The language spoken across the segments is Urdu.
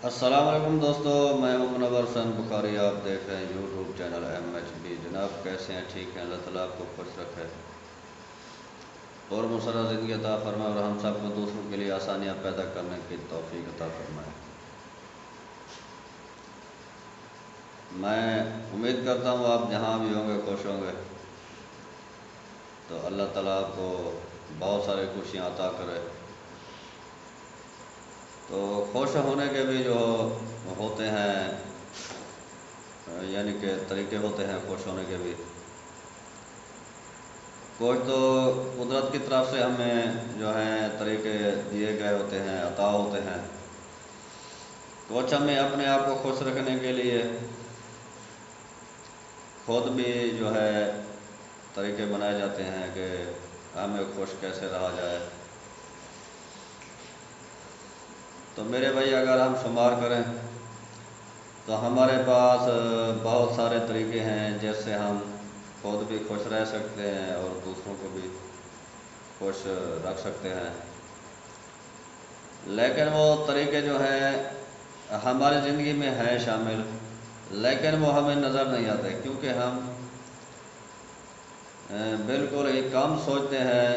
السلام علیکم دوستو، میں ہوں منور حسین بخاری۔ آپ دیکھ رہے ہیں یوٹیوب چینل MHB۔ جناب کیسے ہیں؟ ٹھیک ہیں؟ اللہ تعالیٰ آپ کو خوش رکھے اور مسرت زندگی عطا فرمائے، اور ہم سب کو دوسروں کے لیے آسانیاں پیدا کرنے کی توفیق عطا فرمائے۔ میں امید کرتا ہوں آپ جہاں بھی ہوں گے خوش ہوں گے، تو اللہ تعالیٰ آپ کو بہت سارے خوشیاں عطا کرے۔ تو خوش ہونے کے بھی جو ہوتے ہیں، یعنی کہ طریقے ہوتے ہیں خوش ہونے کے بھی۔ کچھ تو قدرت کی طرف سے ہمیں جو ہیں طریقے دیے گئے ہوتے ہیں، عطا ہوتے ہیں۔ کچھ ہمیں اپنے آپ کو خوش رکھنے کے لیے خود بھی جو ہے طریقے بنائے جاتے ہیں کہ ہمیں خوش کیسے رہا جائے۔ تو میرے بھائی، اگر ہم شمار کریں تو ہمارے پاس بہت سارے طریقے ہیں جس سے ہم خود بھی خوش رہ سکتے ہیں اور دوسروں کو بھی خوش رکھ سکتے ہیں۔ لیکن وہ طریقے جو ہیں ہماری زندگی میں ہیں شامل، لیکن وہ ہمیں نظر نہیں آتے، کیونکہ ہم بالکل ایک کام سوچتے ہیں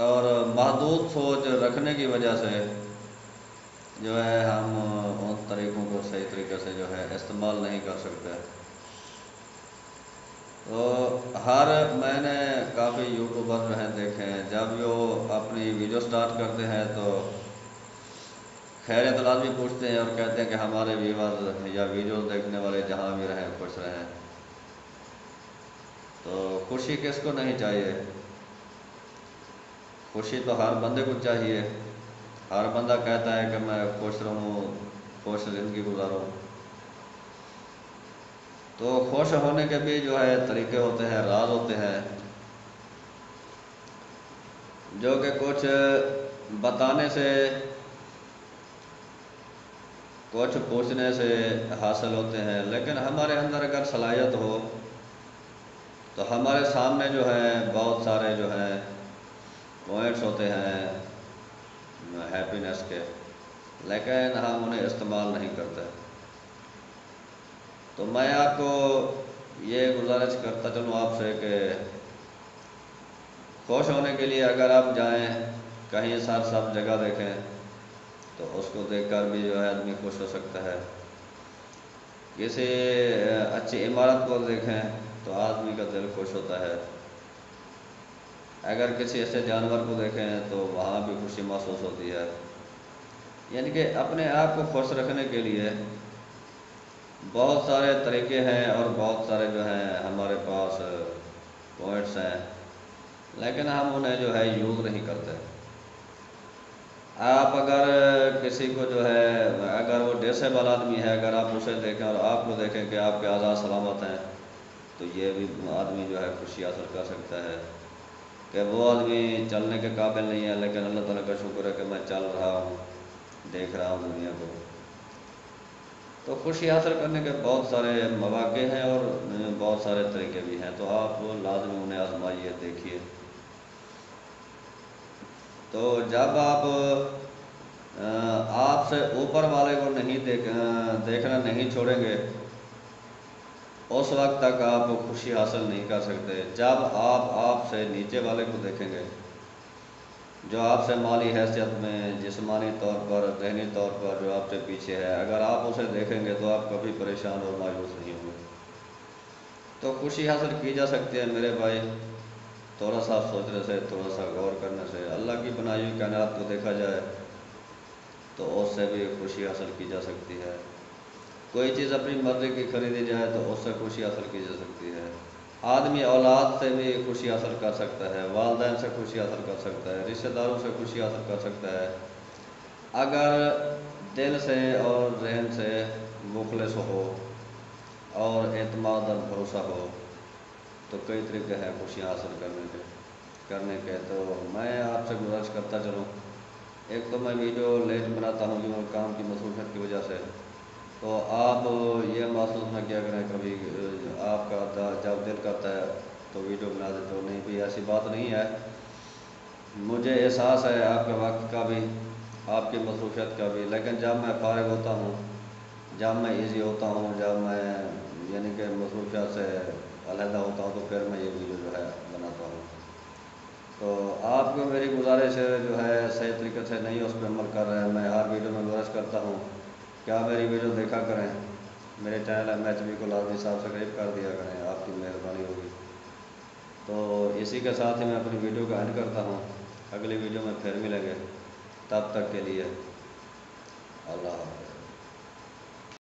اور محدود سوچ رکھنے کی وجہ سے جو ہے ہم ان طریقوں کو صحیح طریقے سے جو ہے استعمال نہیں کر سکتے۔ تو میں نے کافی یوٹیوبر جو ہیں دیکھے ہیں، جب وہ اپنی ویڈیو سٹارٹ کرتے ہیں تو خیریت لازمی پوچھتے ہیں اور کہتے ہیں کہ ہمارے ویورز یا ویڈیوز دیکھنے والے جہاں بھی رہیں خوش رہیں۔ تو خوشی کس کو نہیں چاہیے؟ خوشی تو ہر بندے کو چاہیے۔ ہر بندہ کہتا ہے کہ میں خوش رہوں، خوش زندگی گزاروں۔ تو خوش ہونے کے بھی جو ہے طریقے ہوتے ہیں، راز ہوتے ہیں، جو کہ کچھ بتانے سے، کچھ پوچھنے سے حاصل ہوتے ہیں۔ لیکن ہمارے اندر اگر صلاحیت ہو تو ہمارے سامنے جو ہے بہت سارے جو ہیں پوائنٹس ہوتے ہیں ہیپینس کے، لیکن ہم انہیں استعمال نہیں کرتے۔ تو میں آپ کو یہ گزارش کرتا چلوں آپ سے کہ خوش ہونے کے لیے اگر آپ جائیں کہیں سب جگہ دیکھیں تو اس کو دیکھ کر بھی جو ہے آدمی خوش ہو سکتا ہے۔ کسی اچھی عمارت کو دیکھیں تو آدمی کا دل خوش ہوتا ہے۔ اگر کسی ایسے جانور کو دیکھیں تو وہاں بھی خوشی محسوس ہوتی ہے۔ یعنی کہ اپنے آپ کو خوش رکھنے کے لیے بہت سارے طریقے ہیں اور بہت سارے جو ہیں ہمارے پاس پوائنٹس ہیں، لیکن ہم انہیں جو ہے یوز نہیں کرتے۔ آپ اگر کسی کو جو ہے، اگر وہ ڈسیبل آدمی ہے، اگر آپ اسے دیکھیں اور آپ کو دیکھیں کہ آپ کے اعضاء سلامت ہیں، تو یہ بھی آدمی جو ہے خوشی حاصل کر سکتا ہے کہ وہ آدمی چلنے کے قابل نہیں ہے، لیکن اللہ تعالیٰ کا شکر ہے کہ میں چل رہا ہوں، دیکھ رہا ہوں دنیا کو۔ تو خوشی حاصل کرنے کے بہت سارے مواقع ہیں اور بہت سارے طریقے بھی ہیں، تو آپ لازمی انہیں آزمائیے، دیکھیے۔ تو جب آپ سے اوپر والے کو دیکھنا نہیں چھوڑیں گے، اس وقت تک آپ خوشی حاصل نہیں کر سکتے۔ جب آپ سے نیچے والے کو دیکھیں گے، جو آپ سے مالی حیثیت میں، جسمانی طور پر، ذہنی طور پر جو آپ سے پیچھے ہے، اگر آپ اسے دیکھیں گے تو آپ کبھی پریشان اور مایوس نہیں ہوں گے۔ تو خوشی حاصل کی جا سکتی ہے میرے بھائی تھوڑا سا سوچنے سے، تھوڑا سا غور کرنے سے۔ اللہ کی بنائی ہوئی کائنات کو دیکھا جائے تو اس سے بھی خوشی حاصل کی جا سکتی ہے۔ کوئی چیز اپنی مرضی کی خریدی جائے تو اس سے خوشی حاصل کی جا سکتی ہے۔ آدمی اولاد سے بھی خوشی حاصل کر سکتا ہے، والدین سے خوشی حاصل کر سکتا ہے، رشتہ داروں سے خوشی حاصل کر سکتا ہے، اگر دل سے اور ذہن سے مخلص ہو اور اعتماد اور بھروسہ ہو تو کئی طریقے ہیں خوشی حاصل کرنے کے۔ تو میں آپ سے گزارش کرتا چلوں، ایک تو میں ویڈیو لیٹ بناتا ہوں جو کام کی مصروفیت کی وجہ سے، تو آپ یہ محسوس نہ کیا کریں کبھی آپ کا جب دل کرتا ہے تو ویڈیو بنا دیتے ہو، نہیں بھی ایسی بات نہیں ہے۔ مجھے احساس ہے آپ کے وقت کا بھی، آپ کی مصروفیت کا بھی، لیکن جب میں فارغ ہوتا ہوں، جب میں ایزی ہوتا ہوں، جب میں یعنی کہ مصروفیات سے علیحدہ ہوتا ہوں، تو پھر میں یہ ویڈیو جو ہے بناتا ہوں۔ تو آپ کو میری گزارش جو ہے صحیح طریقے سے نہیں اس پہ عمل کر رہے ہیں، میں ہر ویڈیو میں گزارش کرتا ہوں کہ آپ میری ویڈیو دیکھا کریں، میرے چینل MHB کو لازمی سبسکرائب کر دیا کریں، آپ کی مہربانی ہوگی۔ تو اسی کے ساتھ ہی میں اپنی ویڈیو کا اینڈ کرتا ہوں، اگلی ویڈیو میں پھر ملیں گے، تب تک کے لیے اللہ حافظ۔